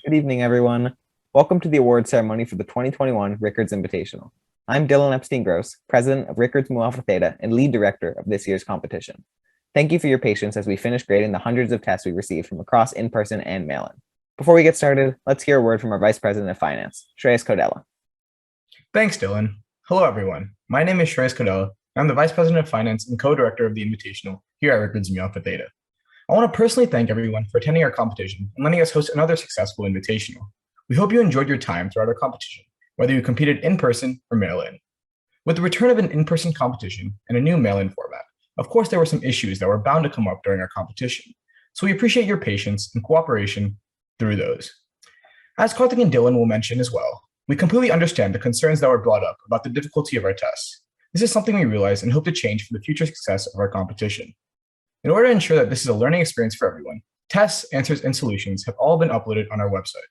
Good evening, everyone. Welcome to the award ceremony for the 2021 Rickards Invitational. I'm Dylan Epstein-Gross, president of Rickards Mu Alpha Theta and lead director of this year's competition. Thank you for your patience as we finish grading the hundreds of tests we received from across in-person and mail-in. Before we get started, let's hear a word from our Vice President of Finance, Cordell. Thanks, Dylan. Hello, everyone. My name is Cordell, and I'm the Vice President of Finance and co-director of the Invitational here at Rickards Mu Alpha Theta. I want to personally thank everyone for attending our competition and letting us host another successful Invitational. We hope you enjoyed your time throughout our competition, whether you competed in person or mail-in. With the return of an in-person competition and a new mail-in format, of course, there were some issues that were bound to come up during our competition, so we appreciate your patience and cooperation through those. As Karthik and Dylan will mention as well, we completely understand the concerns that were brought up about the difficulty of our tests. This is something we realize and hope to change for the future success of our competition. In order to ensure that this is a learning experience for everyone, tests, answers, and solutions have all been uploaded on our website.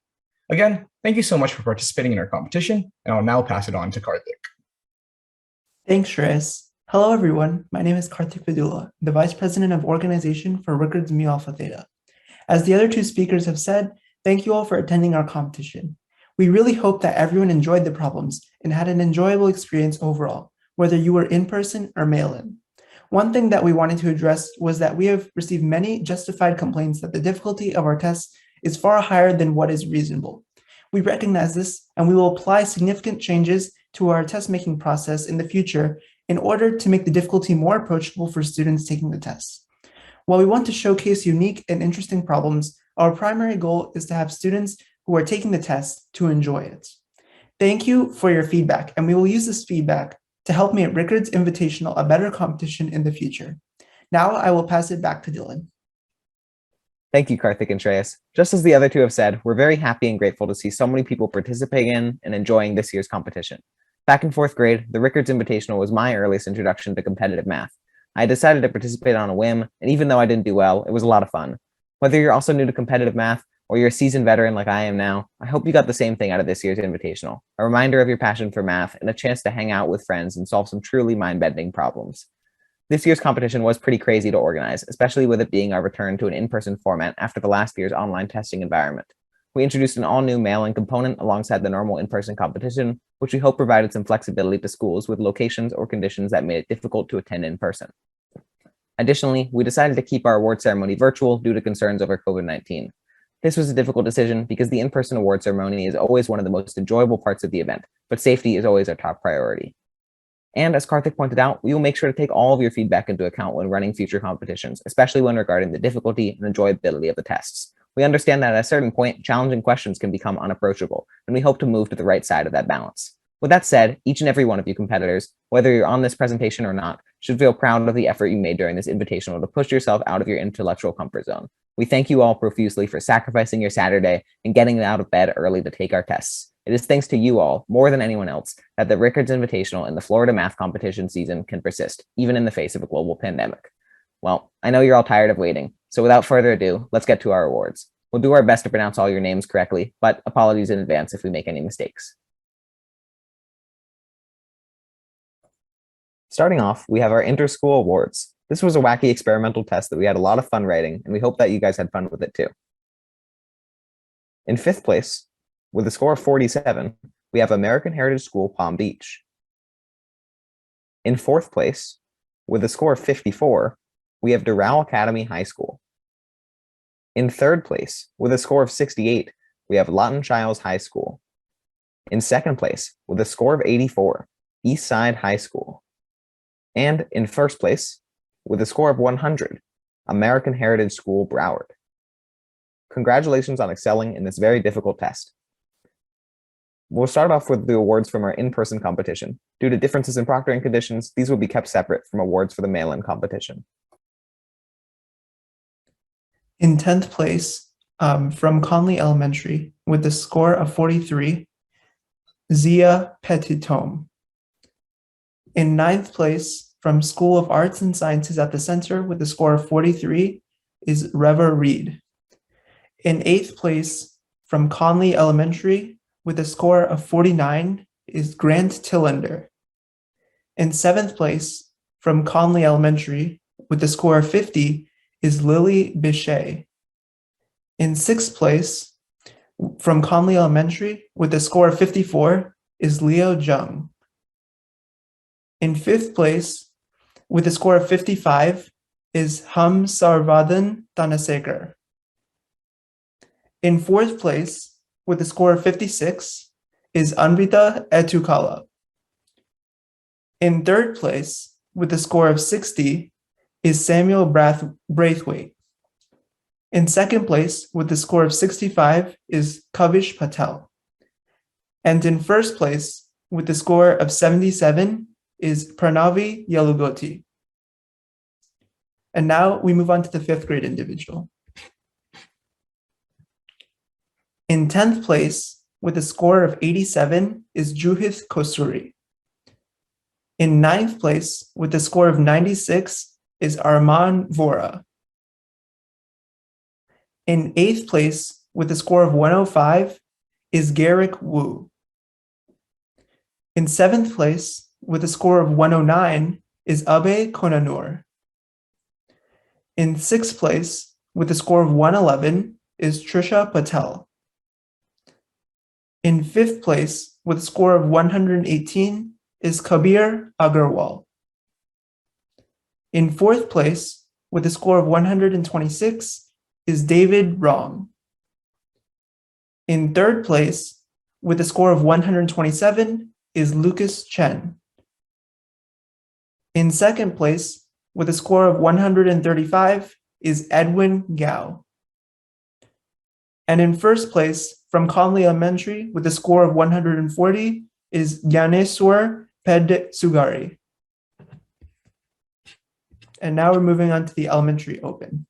Again, thank you so much for participating in our competition, and I'll now pass it on to Karthik. Thanks, Shreyas. Hello, everyone. My name is Karthik Vidula, the Vice President of Organization for Rickards Mu Alpha Theta. As the other two speakers have said, thank you all for attending our competition. We really hope that everyone enjoyed the problems and had an enjoyable experience overall, whether you were in person or mail-in. One thing that we wanted to address was that we have received many justified complaints that the difficulty of our tests is far higher than what is reasonable. We recognize this, and we will apply significant changes to our test-making process in the future in order to make the difficulty more approachable for students taking the tests. While we want to showcase unique and interesting problems, our primary goal is to have students who are taking the test to enjoy it. Thank you for your feedback, and we will use this feedback to help make Rickards Invitational a better competition in the future. Now I will pass it back to Dylan. Thank you, Karthik and Shreyas. Just as the other two have said, we're very happy and grateful to see so many people participating in and enjoying this year's competition. Back in fourth grade, the Rickards Invitational was my earliest introduction to competitive math. I decided to participate on a whim, and even though I didn't do well, it was a lot of fun. Whether you're also new to competitive math, or you're a seasoned veteran like I am now, I hope you got the same thing out of this year's Invitational, a reminder of your passion for math and a chance to hang out with friends and solve some truly mind-bending problems. This year's competition was pretty crazy to organize, especially with it being our return to an in-person format after the last year's online testing environment. We introduced an all-new mail-in component alongside the normal in-person competition, which we hope provided some flexibility to schools with locations or conditions that made it difficult to attend in person. Additionally, we decided to keep our award ceremony virtual due to concerns over COVID-19. This was a difficult decision because the in-person award ceremony is always one of the most enjoyable parts of the event, but safety is always our top priority. And as Karthik pointed out, we will make sure to take all of your feedback into account when running future competitions, especially when regarding the difficulty and enjoyability of the tests. We understand that at a certain point, challenging questions can become unapproachable, and we hope to move to the right side of that balance. With that said, each and every one of you competitors, whether you're on this presentation or not, should feel proud of the effort you made during this Invitational to push yourself out of your intellectual comfort zone. We thank you all profusely for sacrificing your Saturday and getting out of bed early to take our tests. It is thanks to you all, more than anyone else, that the Rickards Invitational and the Florida Math Competition season can persist, even in the face of a global pandemic. Well, I know you're all tired of waiting, so without further ado, let's get to our awards. We'll do our best to pronounce all your names correctly, but apologies in advance if we make any mistakes. Starting off, we have our inter-school awards. This was a wacky experimental test that we had a lot of fun writing, and we hope that you guys had fun with it too. In fifth place, with a score of 47, we have American Heritage School, Palm Beach. In fourth place, with a score of 54, we have Doral Academy High School. In third place, with a score of 68, we have Lawton Childs High School. In second place, with a score of 84, East Side High School. And in first place, with a score of 100, American Heritage School, Broward. Congratulations on excelling in this very difficult test. We'll start off with the awards from our in-person competition. Due to differences in proctoring conditions, these will be kept separate from awards for the mail-in competition. In 10th place, from Conley Elementary, with a score of 43, Zia Petitome. In 9th place, from School of Arts and Sciences at the Center, with a score of 43, is Reva Reed. In 8th place, from Conley Elementary, with a score of 49, is Grant Tillander. In 7th place, from Conley Elementary, with a score of 50, is Lily Bichet. In 6th place, from Conley Elementary with a score of 54 is Leo Jung. In 5th place with a score of 55 is Ham Sarvardhan Thanasekar. In 4th place with a score of 56 is Anvita Etukala. In 3rd place with a score of 60 is Samuel Braithwaite. In 2nd place with a score of 65 is Kavish Patel. And in 1st place with a score of 77 is Pranavi Yalugoti. And now we move on to the 5th grade individual. In 10th place with a score of 87 is Juhith Kosuri. In 9th place with a score of 96 is Arman Vora. In 8th place with a score of 105 is Garrick Wu. In 7th place with a score of 109 is Abe Konanur. In 6th place with a score of 111 is Trisha Patel. In 5th place with a score of 118 is Kabir Agarwal. In 4th place with a score of 126 is David Rom. In 3rd place with a score of 127 is Lucas Chen. In 2nd place with a score of 135 is Edwin Gao. And in 1st place from Conley Elementary with a score of 140 is Gyaneswar Ped Sugari. And now we're moving on to the Elementary Open.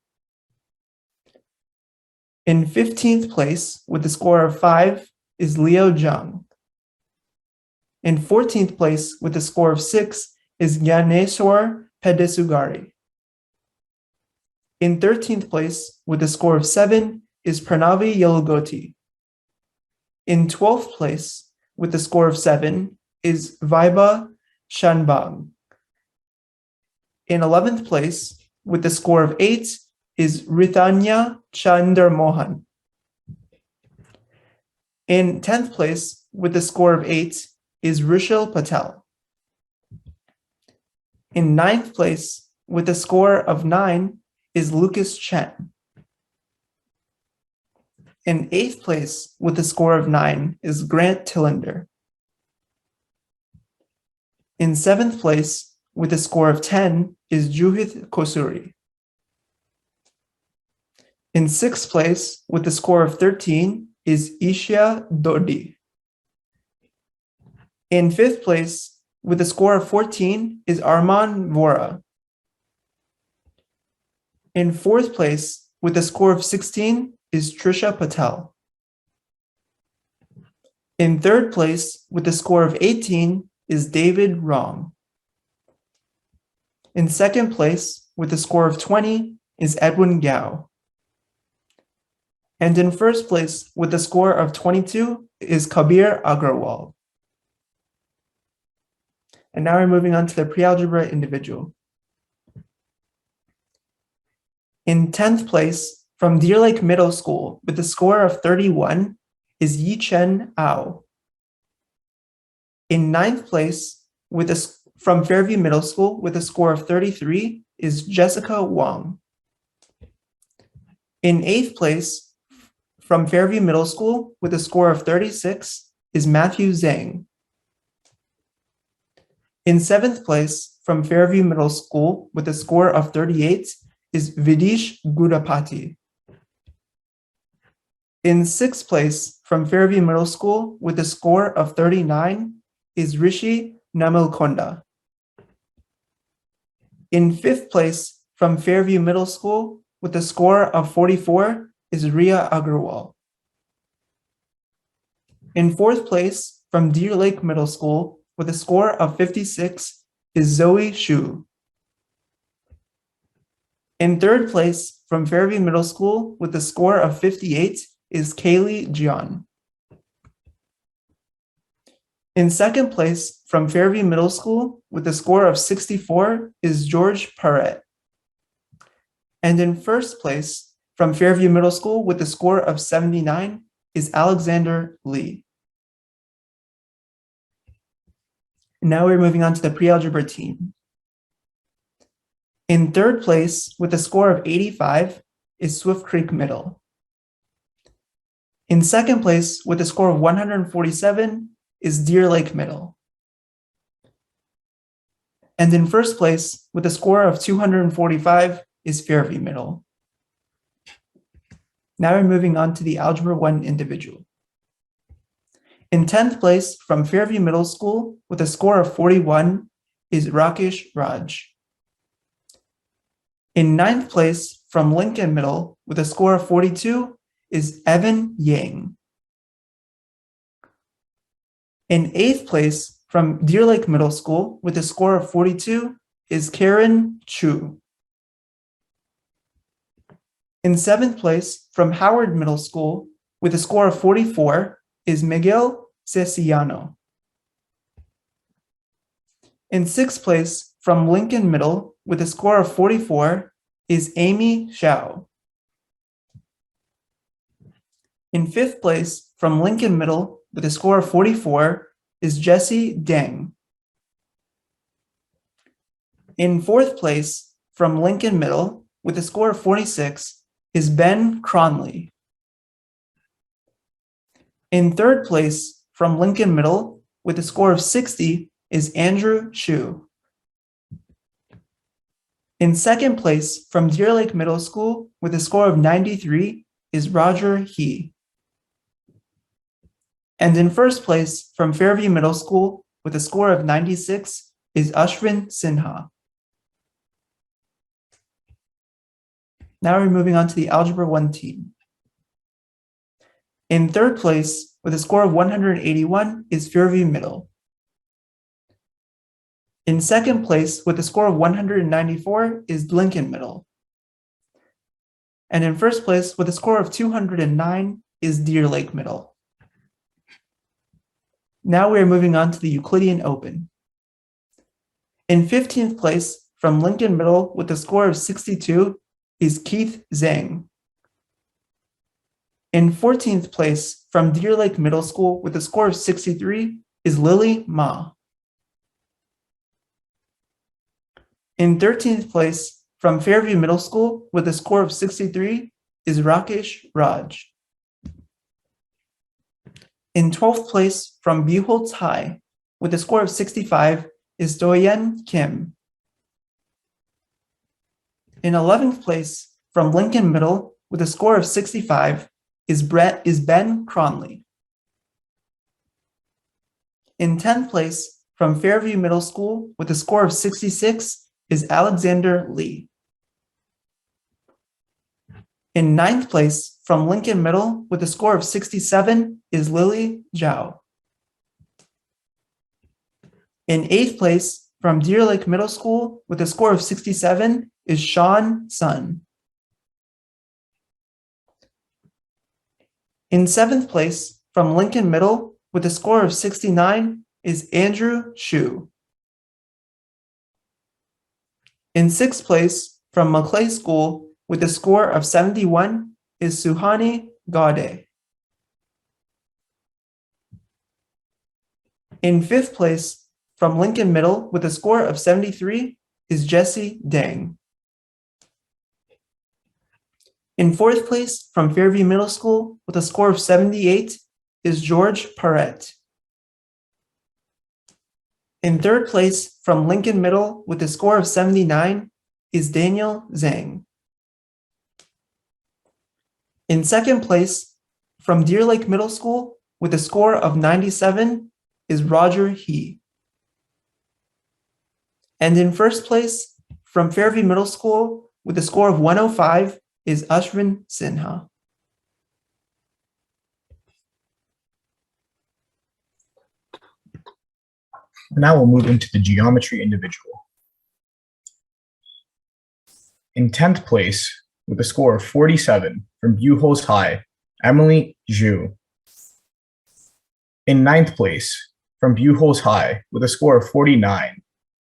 In 15th place with a score of 5 is Leo Jung. In 14th place with a score of 6 is Gyaneswar Pedesugari. In 13th place with a score of 7 is Pranavi Yalugoti. In 12th place with a score of 7 is Vaiba Shanbang. In 11th place with a score of 8 is Rithanya Chandar Mohan. In 10th place with a score of 8 is Rishal Patel. In 9th place with a score of 9 is Lucas Chen. In 8th place with a score of 9 is Grant Tillender. In 7th place with a score of 10 is Juhith Kosuri. In 6th place with a score of 13 is Isha Dodi. In 5th place with a score of 14 is Arman Vora. In 4th place with a score of 16 is Trisha Patel. In 3rd place with a score of 18 is David Rom. In 2nd place with a score of 20 is Edwin Gao. And in 1st place with a score of 22 is Kabir Agarwal. And now we're moving on to the Pre-Algebra Individual. In 10th place from Deer Lake Middle School with a score of 31 is Yichen Ao. In 9th place from Fairview Middle School with a score of 33 is Jessica Wang. In 8th place from Fairview Middle School with a score of 36 is Matthew Zhang. In 7th place from Fairview Middle School with a score of 38 is Vidish Gudapati. In 6th place from Fairview Middle School with a score of 39 is Rishi Namalkonda. In 5th place from Fairview Middle School with a score of 44 is Ria Agarwal. In 4th place from Deer Lake Middle School with a score of 56 is Zoe Shu. In 3rd place from Fairview Middle School with a score of 58 is Kaylee Jian. In 2nd place from Fairview Middle School with a score of 64 is George Parrett. And in 1st place from Fairview Middle School with a score of 79 is Alexander Lee. And now we're moving on to the pre-algebra team. In third place with a score of 85 is Swift Creek Middle. In second place with a score of 147 is Deer Lake Middle. And in first place with a score of 245 is Fairview Middle. Now we're moving on to the Algebra One Individual. In 10th place from Fairview Middle School with a score of 41 is Rakesh Raj. In 9th place from Lincoln Middle with a score of 42 is Evan Yang. In 8th place from Deer Lake Middle School with a score of 42 is Karen Chu. In 7th place from Howard Middle School with a score of 44 is Miguel Ceciano. In 6th place from Lincoln Middle with a score of 44 is Amy Xiao. In 5th place from Lincoln Middle with a score of 44 is Jesse Deng. In 4th place from Lincoln Middle with a score of 46 is Ben Cronley. In 3rd place from Lincoln Middle with a score of 60 is Andrew Shu. In 2nd place from Deer Lake Middle School with a score of 93 is Roger He. And in 1st place from Fairview Middle School with a score of 96 is Ashwin Sinha. Now we're moving on to the Algebra One team. In 3rd place with a score of 181 is Fairview Middle. In 2nd place with a score of 194 is Lincoln Middle. And in 1st place with a score of 209 is Deer Lake Middle. Now we are moving on to the Euclidean Open. In 15th place from Lincoln Middle with a score of 62 is Keith Zhang. In 14th place from Deer Lake Middle School with a score of 63 is Lily Ma. In 13th place from Fairview Middle School with a score of 63 is Rakesh Raj. In 12th place from Buchholz High with a score of 65 is Doyen Kim. In 11th place from Lincoln Middle with a score of 65 is Ben Cronley. In 10th place from Fairview Middle School with a score of 66 is Alexander Lee. In 9th place from Lincoln Middle with a score of 67 is Lily Zhao. In 8th place from Deer Lake Middle School with a score of 67 is Sean Sun. In 7th place from Lincoln Middle with a score of 69 is Andrew Shu. In 6th place from Maclay School with a score of 71 is Suhani Gaude. In 5th place from Lincoln Middle with a score of 73 is Jesse Deng. In 4th place from Fairview Middle School with a score of 78 is George Parrett. In 3rd place from Lincoln Middle with a score of 79 is Daniel Zhang. In 2nd place from Deer Lake Middle School with a score of 97 is Roger He. And in 1st place from Fairview Middle School with a score of 105 is Ashwin Sinha. Now we'll move into the Geometry Individual. In 10th place, with a score of 47 from Buchholz High, Emily Zhu. In 9th place, from Buchholz High, with a score of 49,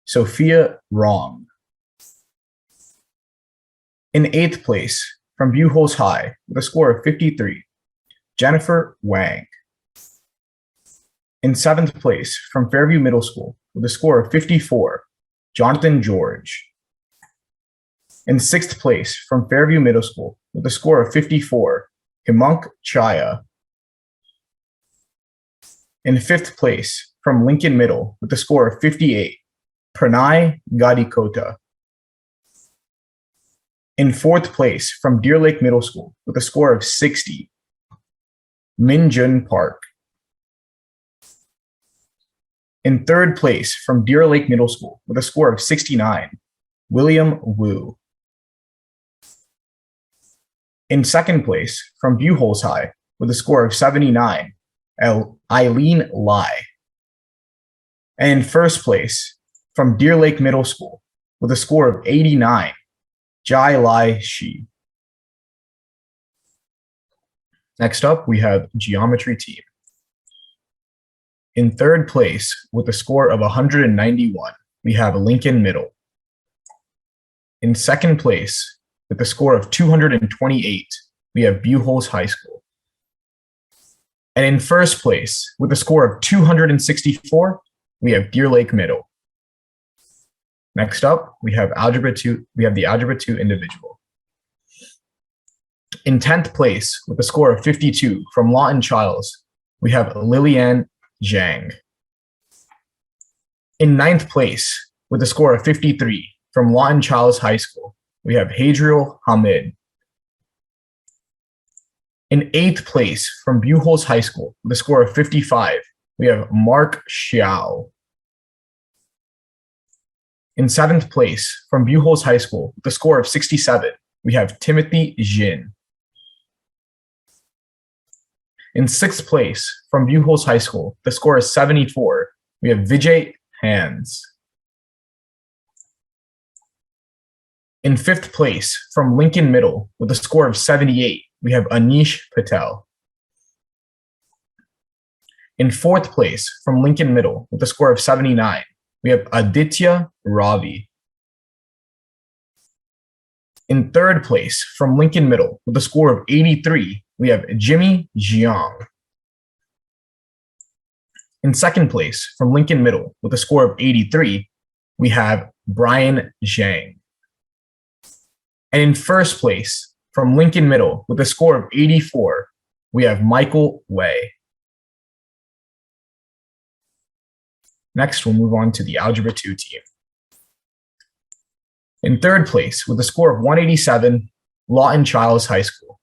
Sophia Rong. In 8th place, from Buchholz High, with a score of 53, Jennifer Wang. In 7th place, from Fairview Middle School, with a score of 54, Jonathan George. In 6th place, from Fairview Middle School, with a score of 54, Himunk Chaya. In 5th place, from Lincoln Middle, with a score of 58, Pranay Gadikota. In 4th place, from Deer Lake Middle School, with a score of 60, Minjun Park. In 3rd place, from Deer Lake Middle School, with a score of 69, William Wu. In 2nd place, from Buchholz High, with a score of 79, Eileen Lai. And in 1st place, from Deer Lake Middle School, with a score of 89, Jai Lai Shi. Next up, we have Geometry Team. In 3rd place, with a score of 191, we have Lincoln Middle. In 2nd place, with a score of 228, we have Buchholz High School. And in 1st place, with a score of 264, we have Deer Lake Middle. Next up, we have Algebra 2. We have the Algebra 2 Individual. In 10th place, with a score of 52 from Lawton Childs, we have Lilian Zhang. In 9th place, with a score of 53 from Lawton Childs High School, we have Hadriel Hamid. In 8th place, from Buchholz High School, with a score of 55, we have Mark Xiao. In 7th place, from Buchholz High School, with a score of 67, we have Timothy Jin. In 6th place, from Buchholz High School, the score is 74, we have Vijay Hans. In 5th place, from Lincoln Middle, with a score of 78, we have Anish Patel. In 4th place, from Lincoln Middle, with a score of 79, we have Aditya Ravi. In 3rd place, from Lincoln Middle, with a score of 83, we have Jimmy Jiang. In 2nd place, from Lincoln Middle, with a score of 83, we have Brian Zhang. And in 1st place, from Lincoln Middle, with a score of 84, we have Michael Wei. Next, we'll move on to the Algebra 2 team. In 3rd place, with a score of 187, Lawton Childs High School.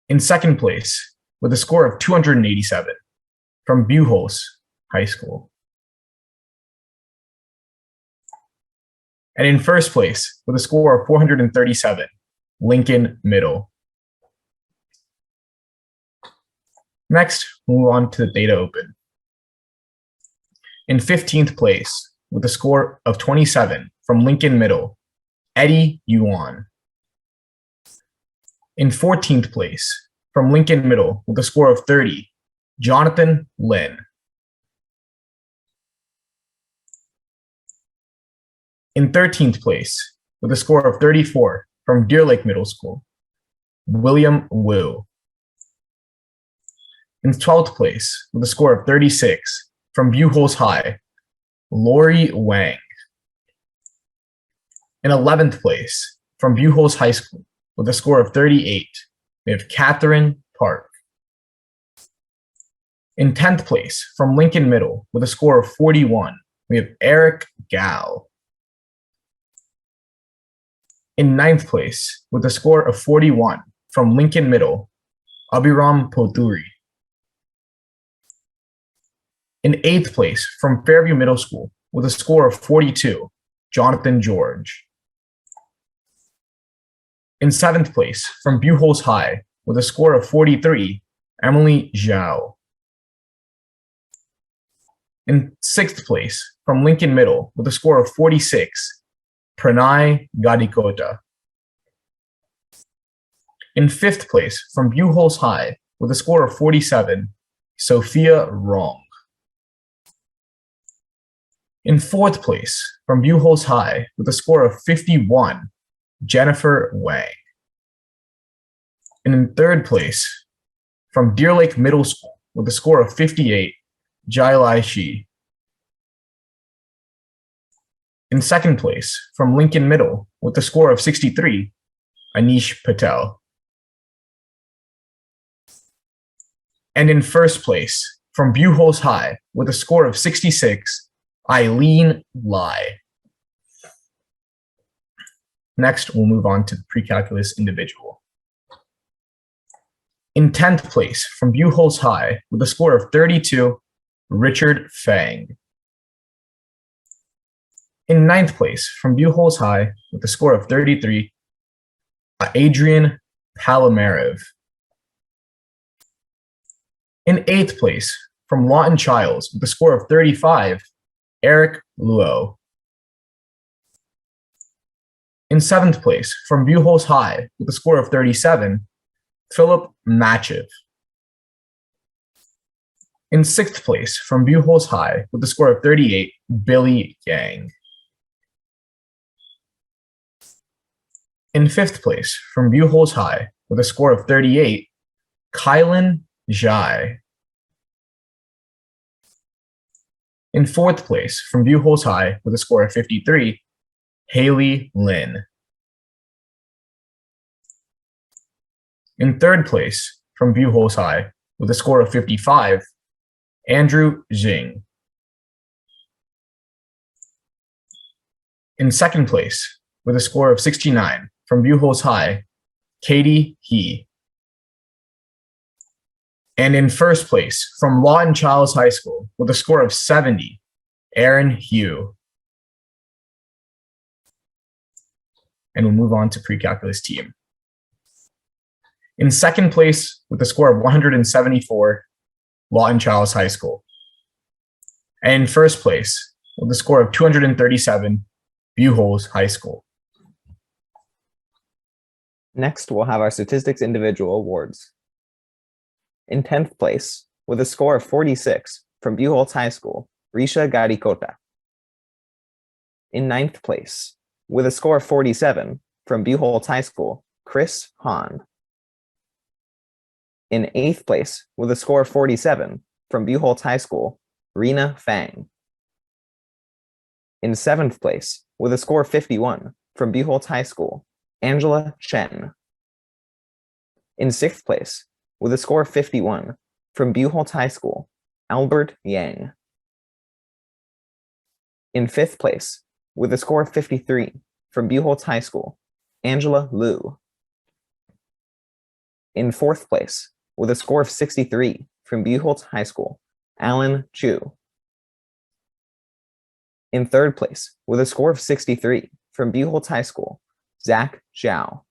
In 2nd place, with a score of 287, from Buchholz High School. And in 1st place, with a score of 437, Lincoln Middle. Next, we'll move on to the Data Open. In 15th place, with a score of 27, from Lincoln Middle, Eddie Yuan. In 14th place, from Lincoln Middle, with a score of 30, Jonathan Lin. In 13th place, with a score of 34, from Deer Lake Middle School, William Wu. In 12th place, with a score of 36, from Buchholz High, Lori Wang. In 11th place, from Buchholz High School, with a score of 38, we have Catherine Park. In 10th place, from Lincoln Middle, with a score of 41, we have Eric Gao. In 9th place, with a score of 41, from Lincoln Middle, Abhiram Poturi. In 8th place, from Fairview Middle School, with a score of 42, Jonathan George. In 7th place, from Buchholz High, with a score of 43, Emily Zhao. In 6th place, from Lincoln Middle, with a score of 46, Pranay Gadikota. In 5th place, from Buchholz High, with a score of 47, Sophia Rong. In 4th place, from Buchholz High, with a score of 51, Jennifer Wang. And in third place, from Deer Lake Middle School with a score of 58, Jai Lai Shi. In second place, from Lincoln Middle with a score of 63, Anish Patel. And in first place, from Buchholz High with a score of 66, Eileen Lai. Next, we'll move on to the Precalculus Individual. In 10th place, from Buchholz High with a score of 32, Richard Fang. In 9th place, from Buchholz High with a score of 33, Adrian Palomarev. In 8th place, from Lawton Childs with a score of 35, Eric Luo. In 7th place, from Buchholz High with a score of 37, Philip Machev. In 6th place, from Buchholz High with a score of 38, Billy Yang. In 5th place, from Buchholz High with a score of 38, Kylan Zhai. In 4th place, from Buchholz High with a score of 53, Haley Lin. In 3rd place, from Buchholz High with a score of 55, Andrew Xing. In 2nd place, with a score of 69, from Buchholz High, Katie He. And in 1st place, from Lawton Childs High School, with a score of 70, Aaron Hugh. And we'll move on to Precalculus team. In 2nd place, with a score of 174, Lawton Childs High School. And in 1st place, with a score of 237, Buchholz High School. Next, we'll have our Statistics Individual Awards. In 10th place, with a score of 46 from Buchholz High School, Risha Garikota. In 9th place, with a score of 47 from Buchholz High School, Chris Hahn. In 8th place, with a score of 47 from Buchholz High School, Rena Fang. In 7th place, with a score of 51 from Buchholz High School, Angela Chen. In 6th place, with a score of 51 from Buchholz High School, Albert Yang. In 5th place, with a score of 53 from Buchholz High School, Angela Liu. In 4th place, with a score of 63 from Buchholz High School, Alan Chu. In 3rd place, with a score of 63 from Buchholz High School, Zach Zhao.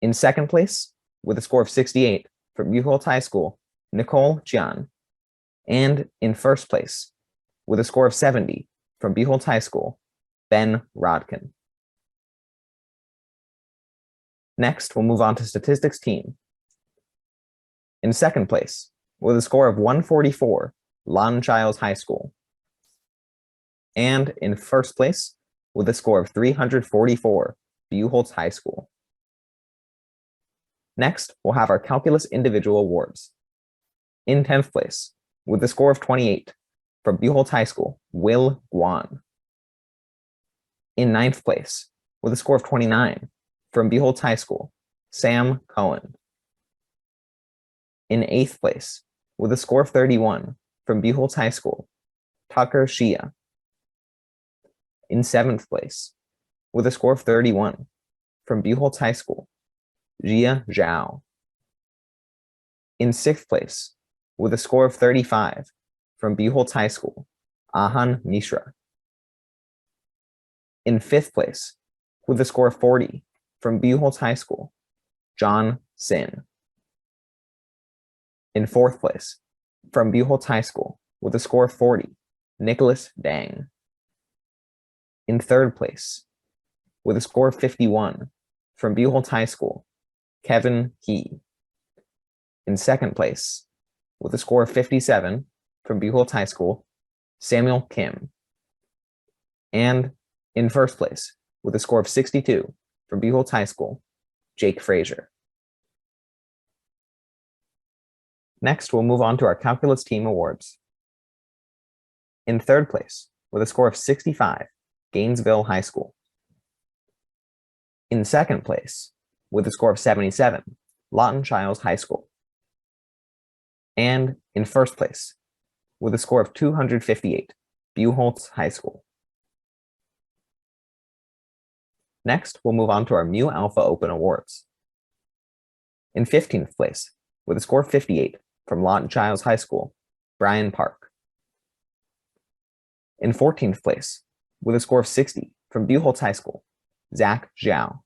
In 2nd place, with a score of 68 from Buchholz High School, Nicole Jian. And in 1st place, with a score of 70 from Buchholz High School, Ben Rodkin. Next, we'll move on to Statistics team. In 2nd place, with a score of 144, Lawton Childs High School. And in 1st place, with a score of 344, Buchholz High School. Next, we'll have our Calculus Individual Awards. In 10th place, with a score of 28, from Buchholz High School, Will Guan. In 9th place, with a score of 29, from Buchholz High School, Sam Cohen. In 8th place, with a score of 31, from Buchholz High School, Tucker Shia. In 7th place, with a score of 31, from Buchholz High School, Jia Zhao. In 6th place, with a score of 35, from Buchholz High School, Ahan Mishra. In 5th place, with a score of 40, from Buchholz High School, John Sin. In 4th place, from Buchholz High School, with a score of 40, Nicholas Dang. In 3rd place, with a score of 51, from Buchholz High School, Kevin He. In 2nd place, with a score of 57, from Buchholz High School, Samuel Kim. And in 1st place, with a score of 62, from Buchholz High School, Jake Frazier. Next, we'll move on to our calculus team awards. In third place, with a score of 65, Gainesville High School. In second place, with a score of 77, Lawton Childs High School. And in first place, with a score of 258, Buchholz High School. Next, we'll move on to our Mu Alpha Open Awards. In 15th place, with a score of 58 from Lawton Childs High School, Brian Park. In 14th place, with a score of 60 from Buchholz High School, Zach Zhao.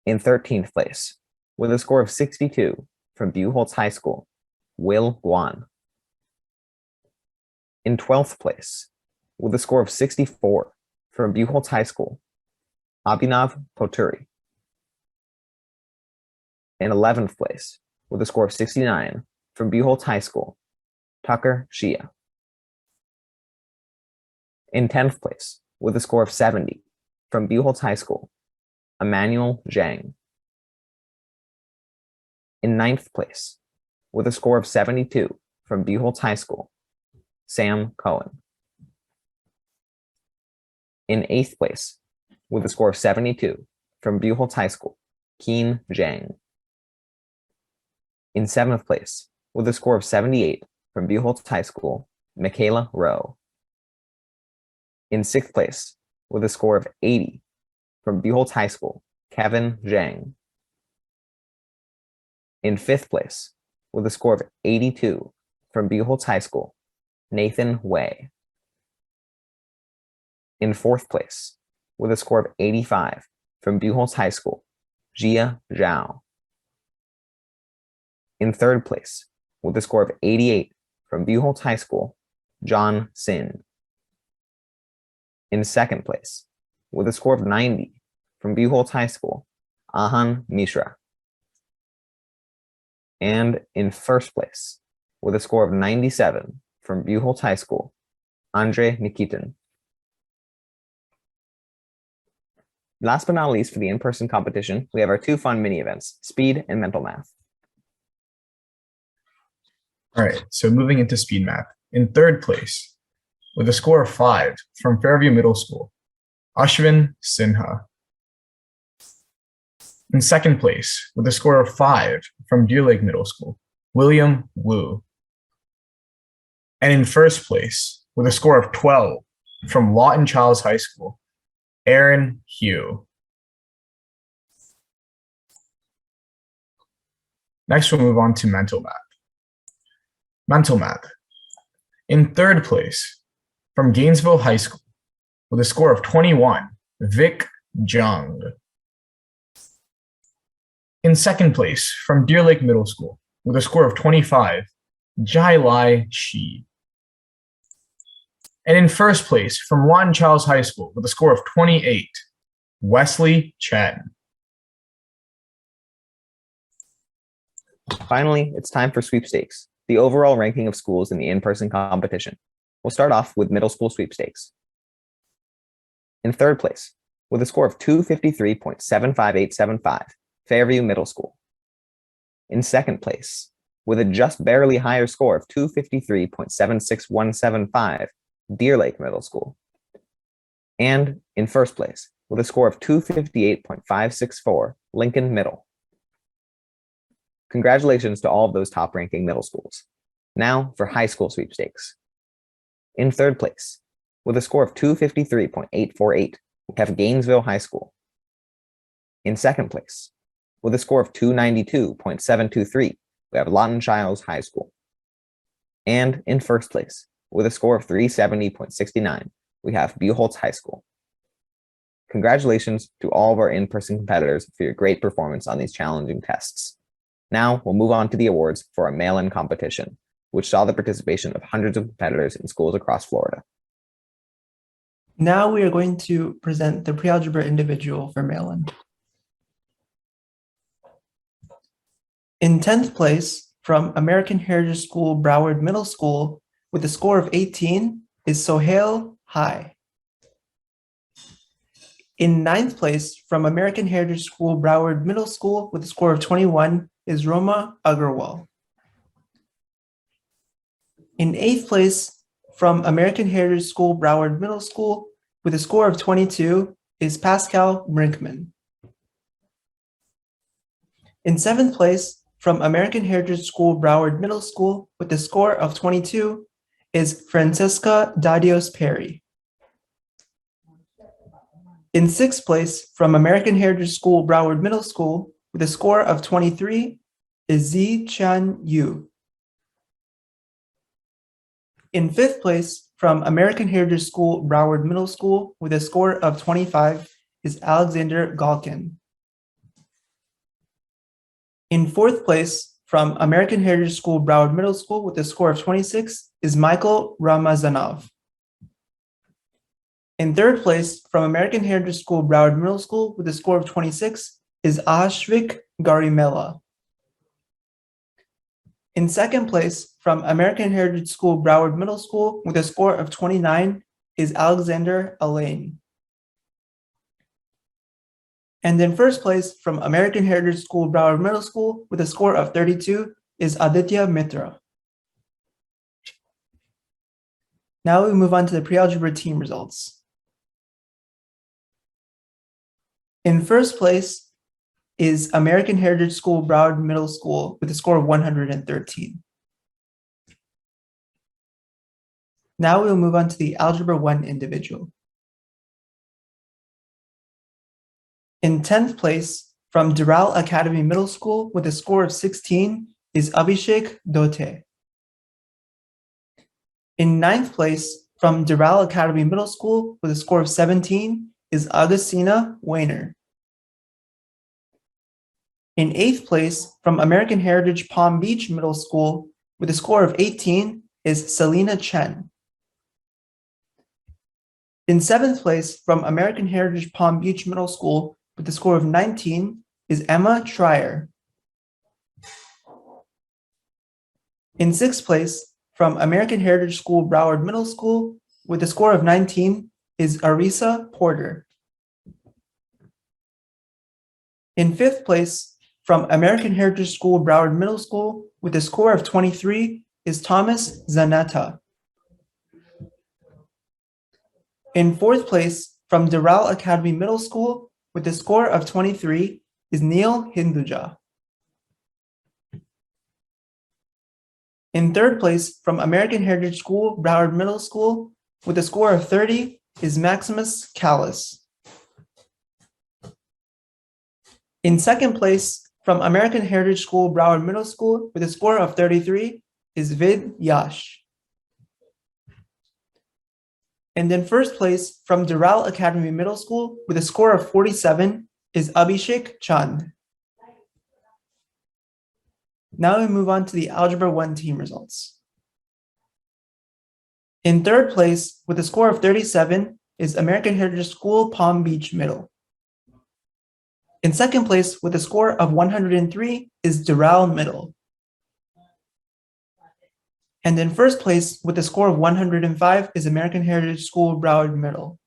In 13th place, with a score of 62 from Buchholz High School, Will Guan. In 12th place, with a score of 64 from Buchholz High School, Abhinav Poturi. In 11th place, with a score of 69 from Buchholz High School, Tucker Shia. In 10th place, with a score of 70 from Buchholz High School, Emmanuel Zhang. In 9th place, with a score of 72 from Buchholz High School, Sam Cohen. In 8th place, with a score of 72 from Buchholz High School, Keen Zhang. In 7th place, with a score of 78 from Buchholz High School, Michaela Rowe. In 6th place, with a score of 80 from Buchholz High School, Kevin Zhang. In 5th place, with a score of 82 from Buchholz High School, Nathan Wei. In 4th place, with a score of 85 from Buchholz High School, Jia Zhao. In 3rd place, with a score of 88 from Buchholz High School, John Sin. In 2nd place, with a score of 90 from Buchholz High School, Ahan Mishra. And in 1st place, with a score of 97 from Buchholz High School, Andrei Nikitin. Last but not least, for the in-person competition, we have our 2 fun mini events, speed and mental math. All right, so moving into speed math. In 3rd place, with a score of 5 from Fairview Middle School, Ashwin Sinha. In 2nd place, with a score of 5 from Deer Lake Middle School, William Wu. And in 1st place, with a score of 12 from Lawton Childs High School, Aaron Hugh. Next, we'll move on to mental math. Mental math. In 3rd place, from Gainesville High School, with a score of 21, Vic Jung. In 2nd place, from Deer Lake Middle School, with a score of 25, Jai Lai Chi. And in 1st place, from Lawton Childs High School, with a score of 28, Wesley Chen. Finally, it's time for sweepstakes, the overall ranking of schools in the in-person competition. We'll start off with middle school sweepstakes. In 3rd place, with a score of 253.75875, Fairview Middle School. In 2nd place, with a just barely higher score of 253.76175, Deer Lake Middle School. And in 1st place, with a score of 258.564, Lincoln Middle. Congratulations to all of those top-ranking middle schools. Now for high school sweepstakes. In 3rd place, with a score of 253.848, we have Gainesville High School. In 2nd place, with a score of 292.723, we have Lawton Childs High School. And in 1st place, with a score of 370.69, we have Buchholz High School. Congratulations to all of our in-person competitors for your great performance on these challenging tests. Now we'll move on to the awards for our mail-in competition, which saw the participation of hundreds of competitors in schools across Florida. Now we are going to present the Pre-Algebra Individual for mail-in. In 10th place, from American Heritage School Broward Middle School, with a score of 18, is Sohail Hai. In 9th place, from American Heritage School Broward Middle School, with a score of 21, is Roma Agarwal. In 8th place, from American Heritage School, Broward Middle School, with a score of 22, is Pascal Brinkman. In 7th place, from American Heritage School, Broward Middle School, with a score of 22, is Francesca Dadios Perry. In 6th place, from American Heritage School, Broward Middle School, with a score of 23, is Zi Chan Yu. In 5th place, from American Heritage School, Broward Middle School, with a score of 25, is Alexander Galkin. In 4th place, from American Heritage School, Broward Middle School, with a score of 26, is Michael Ramazanov. In 3rd place, from American Heritage School, Broward Middle School, with a score of 26, is Ashvik Garimella. In 2nd place, from American Heritage School, Broward Middle School, with a score of 29, is Alexander Alain. And in 1st place, from American Heritage School, Broward Middle School, with a score of 32, is Aditya Mitra. Now we move on to the pre-algebra team results. In 1st place is American Heritage School, Broward Middle School, with a score of 113. Now we will move on to the Algebra One Individual. In 10th place, from Doral Academy Middle School, with a score of 16, is Abhishek Dote. In 9th place, from Doral Academy Middle School, with a score of 17, is Augustina Weiner. In 8th place, from American Heritage Palm Beach Middle School, with a score of 18, is Selena Chen. In 7th place, from American Heritage Palm Beach Middle School, with a score of 19, is Emma Trier. In 6th place, from American Heritage School, Broward Middle School, with a score of 19, is Arisa Porter. In 5th place, from American Heritage School, Broward Middle School, with a score of 23, is Thomas Zanetta. In 4th place, from Doral Academy Middle School, with a score of 23, is Neil Hinduja. In 3rd place, from American Heritage School, Broward Middle School, with a score of 30, is Maximus Callis. In 2nd place, from American Heritage School, Broward Middle School, with a score of 33, is Vid Yash. And in 1st place, from Doral Academy Middle School, with a score of 47, is Abhishek Chand. Now we move on to the Algebra One team results. In 3rd place, with a score of 37, is American Heritage School, Palm Beach Middle. In 2nd place, with a score of 103, is Doral Middle. And in 1st place, with a score of 105, is American Heritage School, Broward Middle.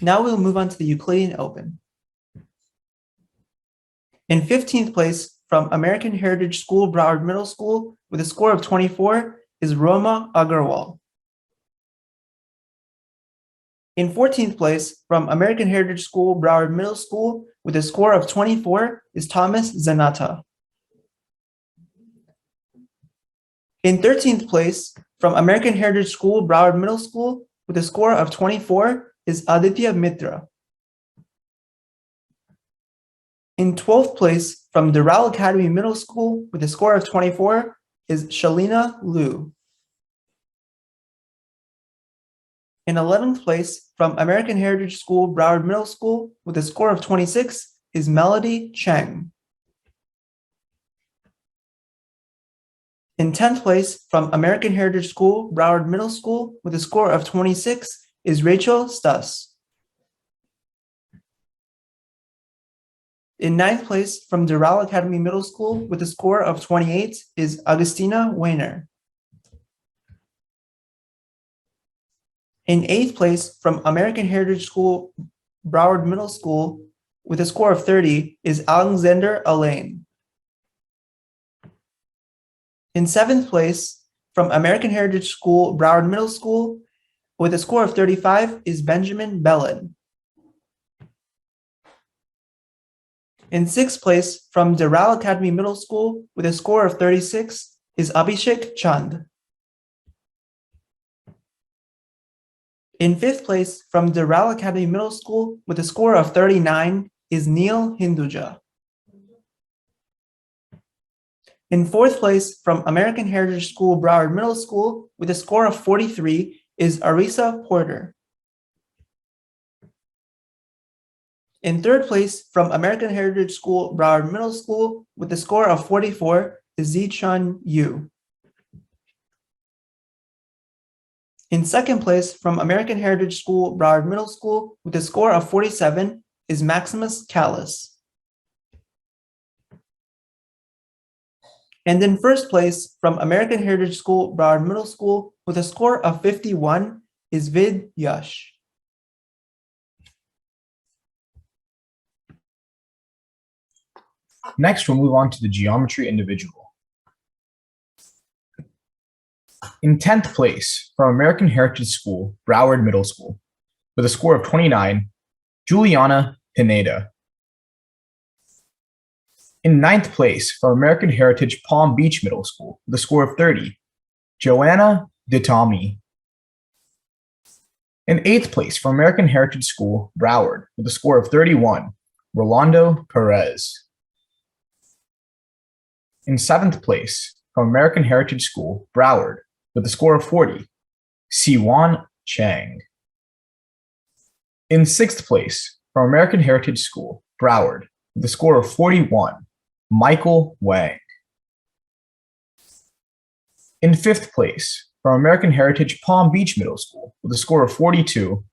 Now we'll move on to the Euclidean Open. In 15th place, from American Heritage School, Broward Middle School, with a score of 24, is Roma Agarwal. In 14th place, from American Heritage School, Broward Middle School, with a score of 24, is Thomas Zanata. In 13th place, from American Heritage School, Broward Middle School, with a score of 24, is Aditya Mitra. In 12th place, from Doral Academy Middle School, with a score of 24, is Shalina Liu. In 11th place, from American Heritage School, Broward Middle School, with a score of 26, is Melody Cheng. In 10th place, from American Heritage School, Broward Middle School, with a score of 26, is Rachel Stuss. In 9th place, from Doral Academy Middle School, with a score of 28, is Augustina Weiner. In 8th place, from American Heritage School, Broward Middle School, with a score of 30 is Alexander Alain. In 7th place, from American Heritage School, Broward Middle School, with a score of 35 is Benjamin Bellin. In 6th place, from Doral Academy Middle School, with a score of 36 is Abhishek Chand. In 5th place, from Doral Academy Middle School, with a score of 39 is Neil Hinduja. In 4th place, from American Heritage School, Broward Middle School, with a score of 43 is Arisa Porter. In 3rd place, from American Heritage School, Broward Middle School, with a score of 44 is Zichun Yu. In 2nd place, from American Heritage School, Broward Middle School, with a score of 47 is Maximus Callis. And in 1st place, from American Heritage School, Broward Middle School, with a score of 51 is Vid Yash. Next, we'll move on to the Geometry Individual. In 10th place, from American Heritage School, Broward Middle School, with a score of 29, Juliana Pineda. In 9th place, from American Heritage Palm Beach Middle School, with a score of 30, Joanna DeTommy. In 8th place, from American Heritage School, Broward, with a score of 31, Rolando Perez. In 7th place, from American Heritage School, Broward, with a score of 40, Siwan Chang. In 6th place, from American Heritage School, Broward, with a score of 41, Michael Wang. In 5th place, from American Heritage Palm Beach Middle School, with a score of 42,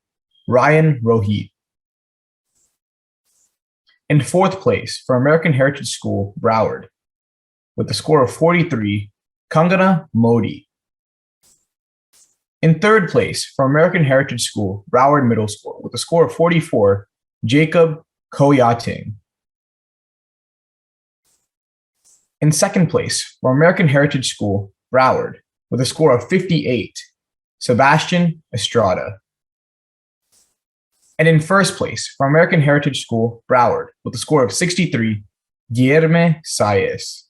Ryan Rohit. In 4th place, from American Heritage School, Broward, with a score of 43, Kangana Modi. In 3rd place, from American Heritage School, Broward Middle School, with a score of 44, Jacob Koyating. In 2nd place, from American Heritage School, Broward, with a score of 58, Sebastian Estrada. And in 1st place, from American Heritage School, Broward, with a score of 63, Guilherme Saez.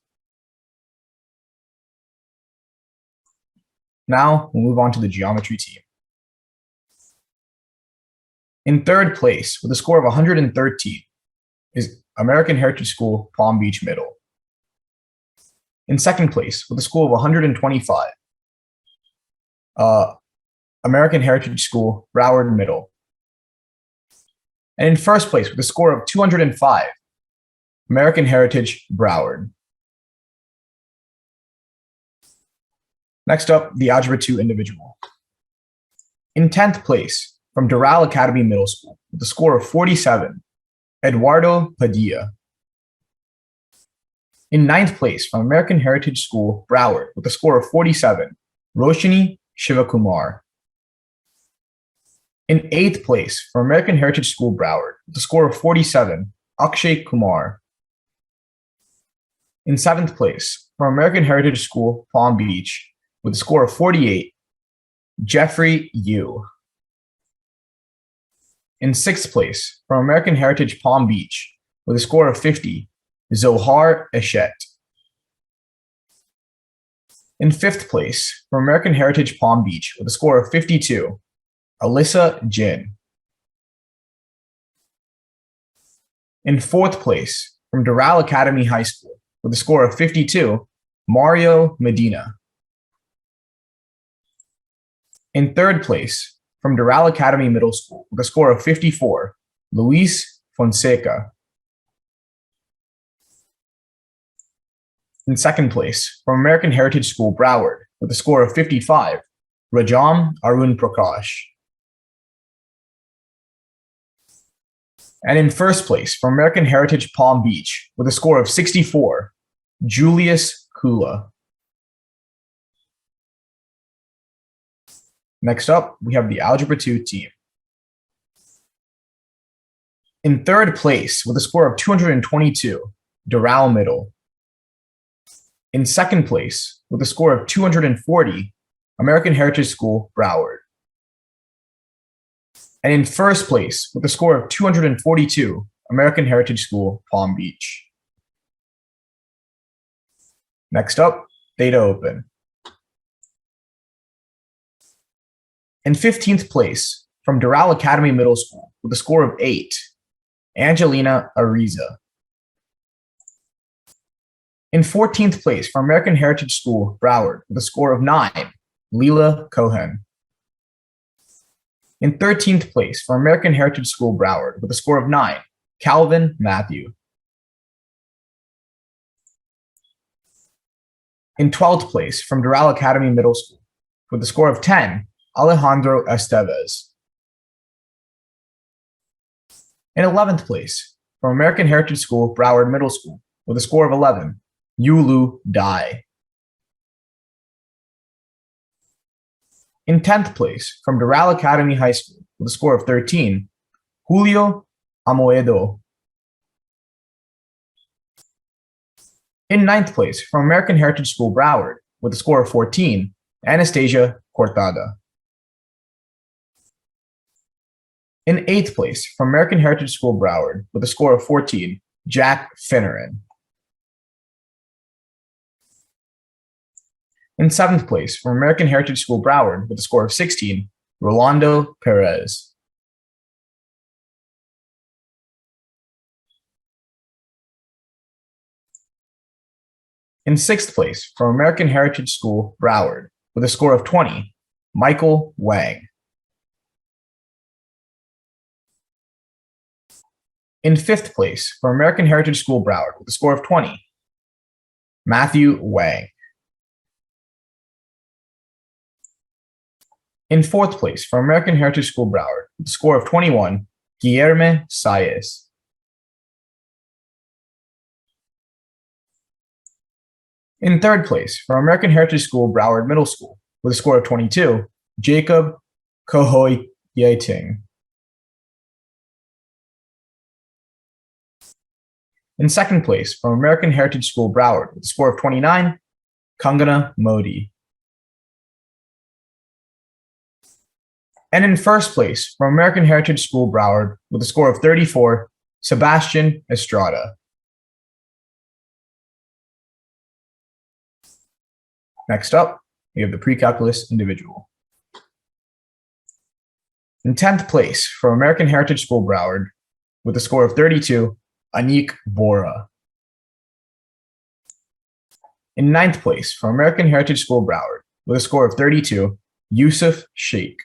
Now, we'll move on to the geometry team. In 3rd place, with a score of 113, is American Heritage School, Palm Beach Middle. In 2nd place, with a score of 125, American Heritage School, Broward Middle. And in 1st place, with a score of 205, American Heritage, Broward. Next up, the Algebra 2 Individual. In 10th place, from Doral Academy Middle School, with a score of 47, Eduardo Padilla. In 9th place, from American Heritage School, Broward, with a score of 47, Roshini Shivakumar. In 8th place, from American Heritage School, Broward, with a score of 47, Akshay Kumar. In 7th place, from American Heritage School, Palm Beach, with a score of 48, Jeffrey Yu. In 6th place, from American Heritage Palm Beach, with a score of 50, Zohar Eshet. In 5th place, from American Heritage Palm Beach, with a score of 52, Alyssa Jin. In 4th place, from Doral Academy High School, with a score of 52, Mario Medina. In 3rd place, from Doral Academy Middle School, with a score of 54, Luis Fonseca. In 2nd place, from American Heritage School, Broward, with a score of 55, Rajam Arun Prakash. And in 1st place, from American Heritage Palm Beach, with a score of 64, Julius Kula. Next up, we have the Algebra 2 team. In third place with a score of 222, Doral Middle. In second place with a score of 240, American Heritage School, Broward. And in first place with a score of 242, American Heritage School, Palm Beach. Next up, Theta Open. In 15th place from Doral Academy Middle School with a score of 8, Angelina Ariza. In 14th place from American Heritage School, Broward with a score of 9, Leela Cohen. In 13th place from American Heritage School, Broward with a score of 9, Calvin Matthew. In 12th place from Doral Academy Middle School with a score of 10, Alejandro Estevez. In 11th place from American Heritage School, Broward Middle School with a score of 11, Yulu Dai. In 10th place from Doral Academy High School with a score of 13, Julio Amoedo. In 9th place from American Heritage School, Broward with a score of 14, Anastasia Cortada. In 8th place from American Heritage School, Broward with a score of 14, Jack Finneran. In 7th place from American Heritage School, Broward with a score of 16, Rolando Perez. In 6th place from American Heritage School, Broward with a score of 20, Michael Wang. In 5th place from American Heritage School, Broward with a score of 20, Matthew Wang. In 4th place from American Heritage School, Broward with a score of 21, Guillermo Saez. In 3rd place from American Heritage School, Broward Middle School with a score of 22, Jacob Kohoyeting. In 2nd place from American Heritage School, Broward with a score of 29, Kangana Modi. And in 1st place from American Heritage School, Broward with a score of 34, Sebastian Estrada. Next up, we have the Precalculus Individual. In 10th place from American Heritage School, Broward with a score of 32, Anik Bora. In 9th place from American Heritage School, Broward with a score of 32, Yusuf Sheikh.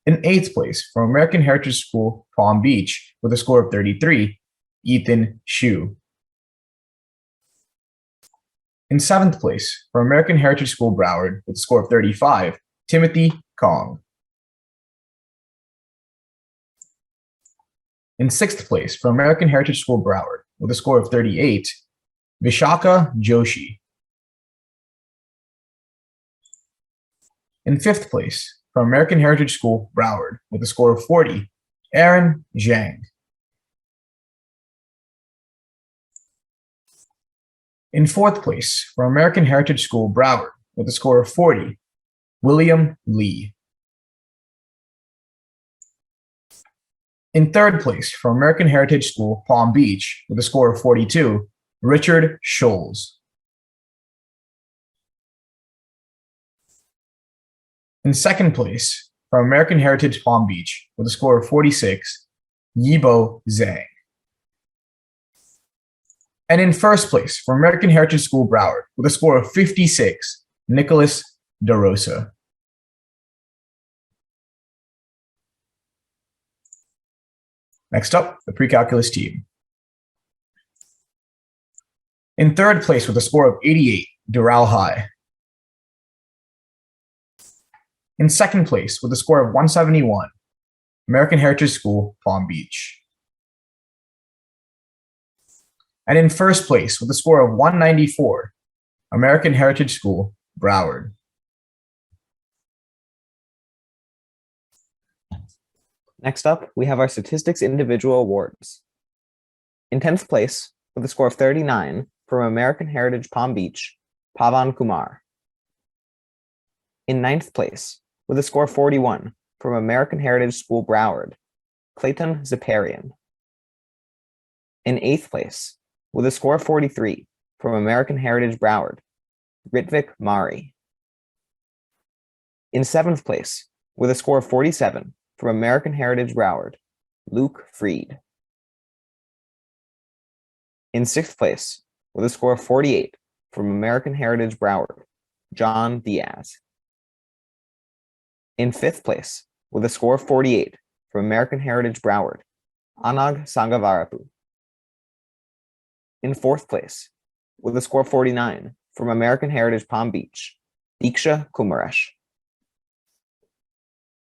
In 8th place from American Heritage School, Palm Beach with a score of 33, Ethan Shu. In 7th place from American Heritage School, Broward with a score of 35, Timothy Kong. In 6th place from American Heritage School, Broward with a score of 38, Vishaka Joshi. In 5th place from American Heritage School, Broward with a score of 40, Aaron Zhang. In 4th place from American Heritage School, Broward with a score of 40, William Lee. In 3rd place from American Heritage School, Palm Beach with a score of 42, Richard Scholes. In 2nd place from American Heritage Palm Beach with a score of 46, Yibo Zhang. And in 1st place from American Heritage School, Broward with a score of 56, Nicholas DeRosa. Next up, the Precalculus team. In 3rd place with a score of 88, Doral High. In 2nd place with a score of 171, American Heritage School, Palm Beach. And in 1st place with a score of 194, American Heritage School, Broward. Next up, we have our Statistics Individual Awards. In 10th place, with a score of 39 from American Heritage Palm Beach, Pavan Kumar. In 9th place, with a score of 41 from American Heritage School Broward, Clayton Ziparian. In 8th place, with a score of 43 from American Heritage Broward, Ritvik Mari. In 7th place, with a score of 47 from American Heritage Broward, Luke Freed. In 6th place, with a score of 48 from American Heritage Broward, John Diaz. In 5th place, with a score of 48 from American Heritage Broward, Anag Sangavarapu. In 4th place, with a score of 49 from American Heritage Palm Beach, Diksha Kumaresh.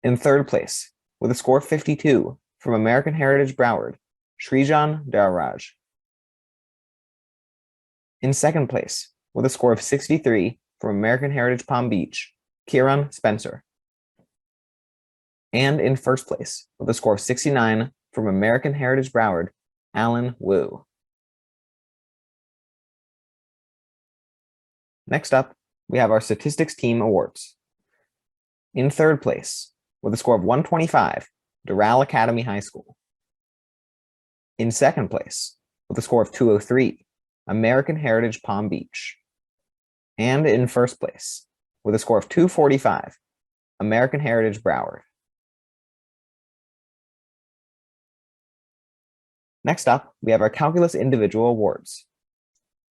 In 3rd place, with a score of 52 from American Heritage Broward, Srijan Darraj. In 2nd place, with a score of 63 from American Heritage Palm Beach, Kieran Spencer. And in 1st place, with a score of 69 from American Heritage Broward, Alan Wu. Next up, we have our Statistics Team Awards. In 3rd place, with a score of 125, Doral Academy High School. In 2nd place, with a score of 203, American Heritage Palm Beach. And in 1st place, with a score of 245, American Heritage Broward. Next up, we have our Calculus Individual Awards.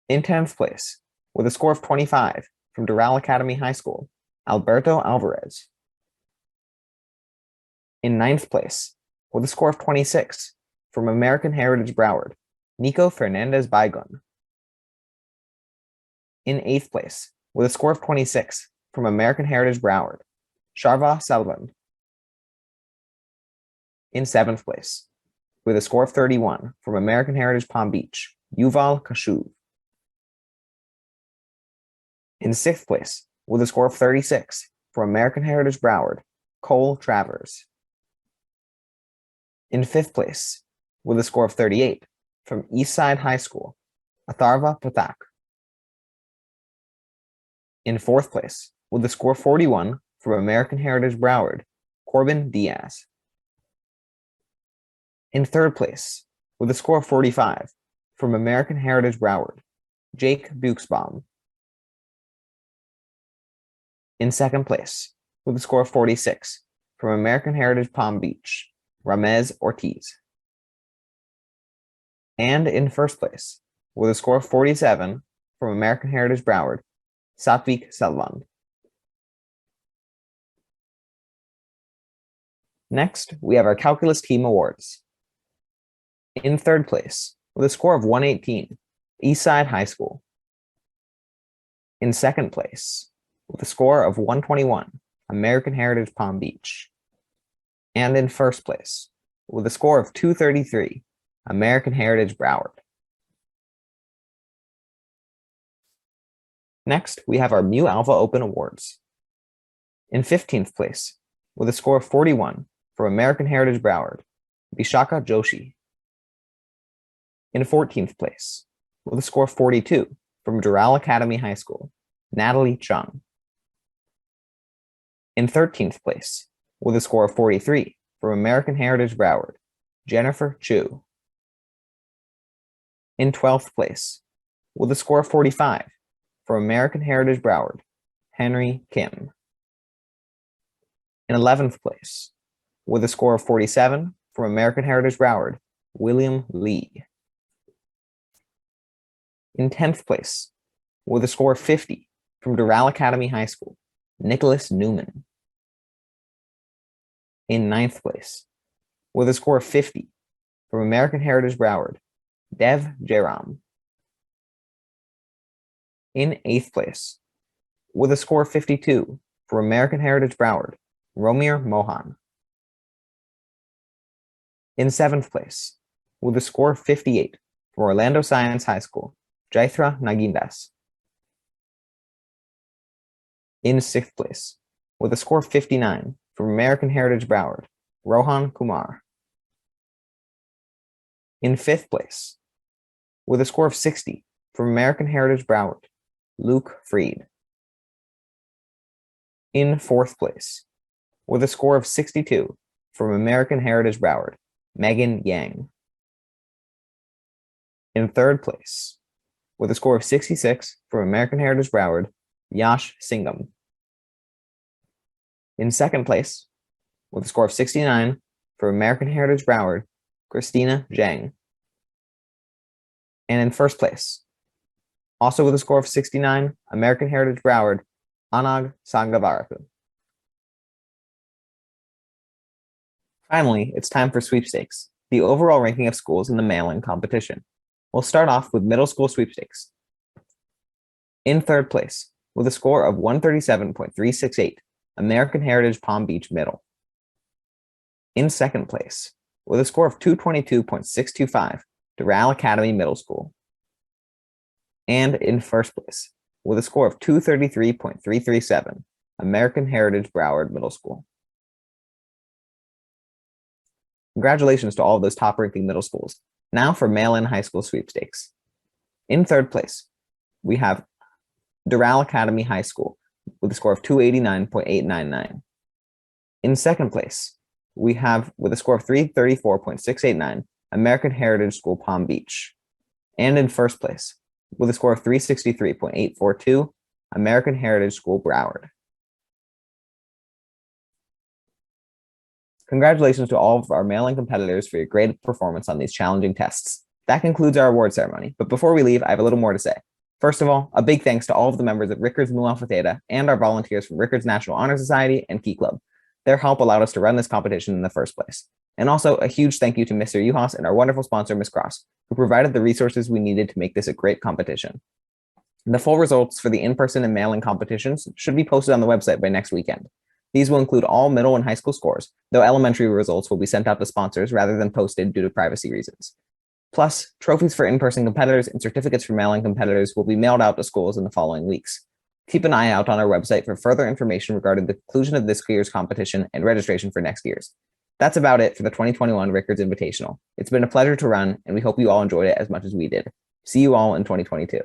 In 10th place, with a score of 25 from Doral Academy High School, Alberto Alvarez. In 9th place, with a score of 26 from American Heritage Broward, Nico Fernandez Baigun. In 8th place, with a score of 26 from American Heritage Broward, Sharva Selvand. In 7th place, with a score of 31 from American Heritage Palm Beach, Yuval Kashuv. In 6th place, with a score of 36 from American Heritage Broward, Cole Travers. In 5th place, with a score of 38 from Eastside High School, Atharva Pathak. In 4th place, with a score of 41 from American Heritage Broward, Corbin Diaz. In 3rd place, with a score of 45 from American Heritage Broward, Jake Buchsbaum. In 2nd place, with a score of 46 from American Heritage Palm Beach, Ramez Ortiz. And in 1st place, with a score of 47 from American Heritage Broward, Satvik Selvand. Next, we have our Calculus Team Awards. In 3rd place, with a score of 118, Eastside High School. In 2nd place, with a score of 121, American Heritage Palm Beach. And in 1st place, with a score of 233, American Heritage Broward. Next, we have our Mu Alpha Open Awards. In 15th place, with a score of 41 for American Heritage Broward, Vishaka Joshi. In 14th place, with a score of 42 from Doral Academy High School, Natalie Chung. In 13th place, with a score of 43 from American Heritage Broward, Jennifer Chu. In 12th place, with a score of 45 from American Heritage Broward, Henry Kim. In 11th place, with a score of 47 from American Heritage Broward, William Lee. In 10th place, with a score of 50 from Doral Academy High School, Nicholas Newman. In 9th place, with a score of 50 from American Heritage Broward, Dev Jairam. In 8th place, with a score of 52 for American Heritage Broward, Romir Mohan. In 7th place, with a score of 58 for Orlando Science High School, Jaithra Nagindas. In 6th place, with a score of 59 for American Heritage Broward, Rohan Kumar. In 5th place, with a score of 60 from American Heritage Broward, Luke Freed. In 4th place, with a score of 62 from American Heritage Broward, Megan Yang. In 3rd place, with a score of 66 from American Heritage Broward, Yash Singham. In 2nd place, with a score of 69 for American Heritage Broward, Christina Zhang. And in 1st place, also with a score of 69, American Heritage Broward, Anag Sangavarapu. Finally, it's time for Sweepstakes, the overall ranking of schools in the mail-in competition. We'll start off with middle school sweepstakes. In 3rd place, with a score of 137.368, American Heritage Palm Beach Middle. In 2nd place, with a score of 222.625, Doral Academy Middle School. And in 1st place, with a score of 233.337, American Heritage Broward Middle School. Congratulations to all of those top-ranking middle schools. Now for mail-in high school sweepstakes. In 3rd place, we have Doral Academy High School with a score of 289.899. In 2nd place, we have, with a score of 334.689, American Heritage School Palm Beach. And in 1st place, with a score of 363.842, American Heritage School Broward. Congratulations to all of our mail-in competitors for your great performance on these challenging tests. That concludes our award ceremony, but before we leave, I have a little more to say. First of all, a big thanks to all of the members of Rickards Mu Alpha Theta and our volunteers from Rickards National Honor Society and Key Club. Their help allowed us to run this competition in the first place. And also a huge thank you to Mr. Juhas and our wonderful sponsor, Ms. Cross, who provided the resources we needed to make this a great competition. The full results for the in-person and mail-in competitions should be posted on the website by next weekend. These will include all middle and high school scores, though elementary results will be sent out to sponsors rather than posted due to privacy reasons. Plus, trophies for in-person competitors and certificates for mail-in competitors will be mailed out to schools in the following weeks. Keep an eye out on our website for further information regarding the conclusion of this year's competition and registration for next year's. That's about it for the 2021 Rickards Invitational. It's been a pleasure to run, and we hope you all enjoyed it as much as we did. See you all in 2022.